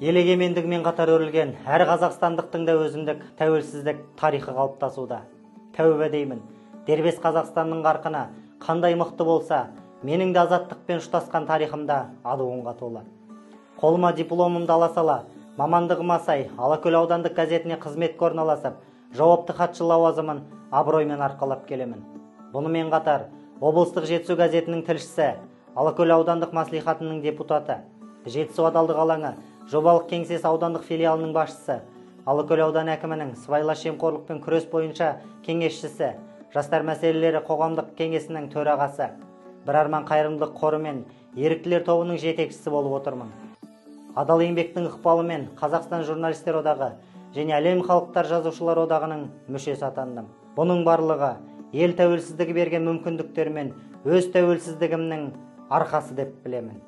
Ел егемендігімен қатар өрілген әр қазақстандықтың да өзіндік тәуелсіздік тарихы қалыптасуда. Тәуба деймін, дербес Қазақстанның қарқыны қандай мықты болса, менің де азаттықпен ұштасқан тарихымда адуынға толы. Қолыма дипломымды ала сала, мамандығыма сай Алакөл аудандық газетіне қызметке орналасып, жауапты хатшы лауазымын абыроймен арқалап келемін. Бұнымен қатар, облыстық Жетісу газетінің тілшісі, Алакөл аудандық маслихатының депутаты, Жетісу адалдық алаңы жобалық кеңсесі аудандық филиалының басшысы, Алакөл ауданы әкімінің сыбайлас жемқорлықпен күрес бойынша кеңесшісі, жастар мәселелері қоғамдық кеңесінің төрағасы, бір арман қайырымдылық қоры мен еріктілер тобының жетекшісі болып отырмын. Адал еңбектің ықпалымен Қазақстан журналистер одағы және әлем халықтар жазушылар одағының мүшесі атандым. Бұның барлығы ел тәуелсіздігі берген мүмкіндіктер мен өз тәуелсіздігімнің арқасы деп білемін.